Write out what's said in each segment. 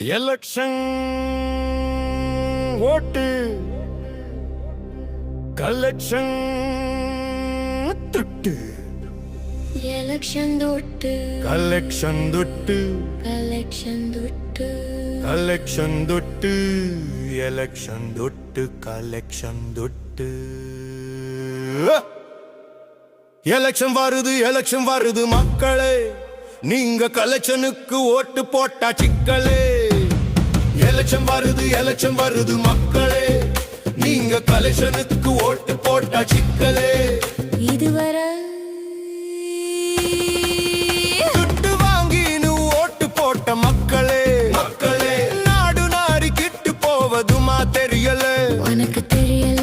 Election ஓட்டு collection துட்டு election தொட்டு கலெக்ஷன் துட்டு கலெக்ஷன் தொட்டு கலெக்ஷன் துட்டு எலக்ஷன் துட்டு கலெக்ஷன் துட்டு எலக்ஷன் வருது மக்களே, நீங்க கலெக்ஷனுக்கு ஓட்டு போட்டா சிக்கலே. எலக்ஷன் வருது மக்களே, நீங்க கலெக்ஷனுக்கு ஓட்டு போட்டா சிக்கலே. இதுவரை துட்டு வாங்கினு ஓட்டு போட்ட மக்களே, நாடு நாரி கிட்டு போவதுமா தெரியல. உனக்கு தெரியல,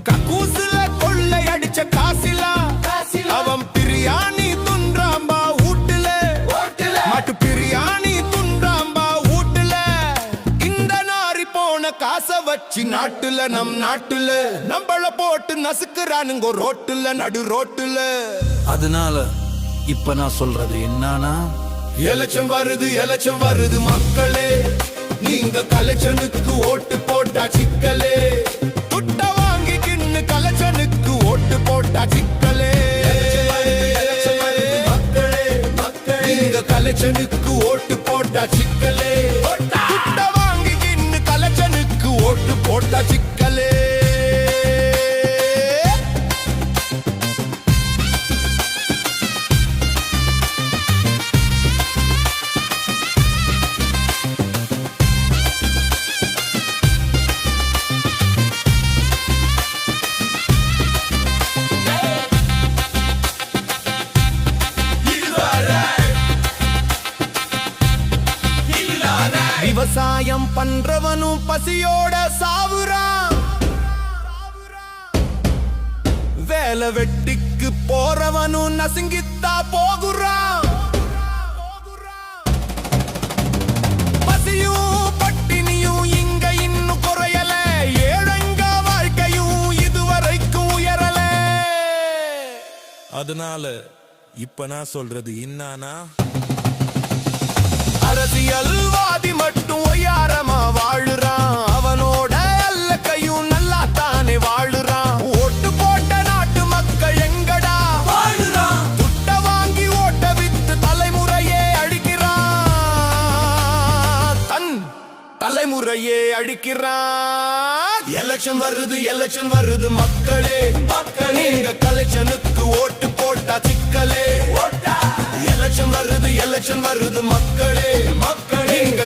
கக்கூசுல கொள்ளை அடிச்ச காசிலா அவன் பிரியாணி துன்றாம்பா வீட்டுல, மாட்டு பிரியாணி துன்றாம்பா வீட்டுல. இந்த நாரி போன காசை வச்சு நாட்டுல நம் நாட்டுல நம்மள போட்டு நசுக்குறானுங்க ரோட்டுல நடு ரோட்டுல. அதனால இப்ப நான் சொல்றது என்னன்னா, எலக்ஷன் வருது மக்களே, நீங்க கலெக்ஷனுக்கு ஓட்டு போட்டா சிக்கலே. துட்ட வாங்கி கிண்ணு கலெக்ஷனுக்கு ஓட்டு போட்டா சிக்கலே. நீங்க கலெக்ஷனுக்கு ஓட்டு போட்டா சிக்கலே. துட்ட வாங்கி கிண்ணு கலெக்ஷனுக்கு ஓட்டு போட்டா சிக்கலே. விவசாயம் பண்றவனும் பசியோட சாவுறான், வேலை வெட்டிக்கு போறவனும் நசுங்கித்தா போகுறான். பசியும் பட்டினியும் இங்க இன்னும் குறையல, ஏழங்க வாழ்க்கையும் இதுவரைக்கும் உயரல. அதனால இப்ப நான் சொல்றது என்னன்னா, அரசியல்வாதி மட்டும் ஒய்யாரமா வாழுறான், அவனோட அல்லக்கையும் நல்லா தானே வாழுறான். ஓட்டு போட்ட நாட்டு மக்கள் எங்கடா வாழுறான்? துட்ட வாங்கி ஓட்ட வித்து தலைமுறையே அழிக்கிறான், தன் தலைமுறையே அழிக்கிறான். எலக்ஷன் வருது மக்களே, நீங்க கலெக்ஷனுக்கு ஓட்டு போட்டா சிக்கலே. எலக்ஷன் வருது மக்களே, நீங்க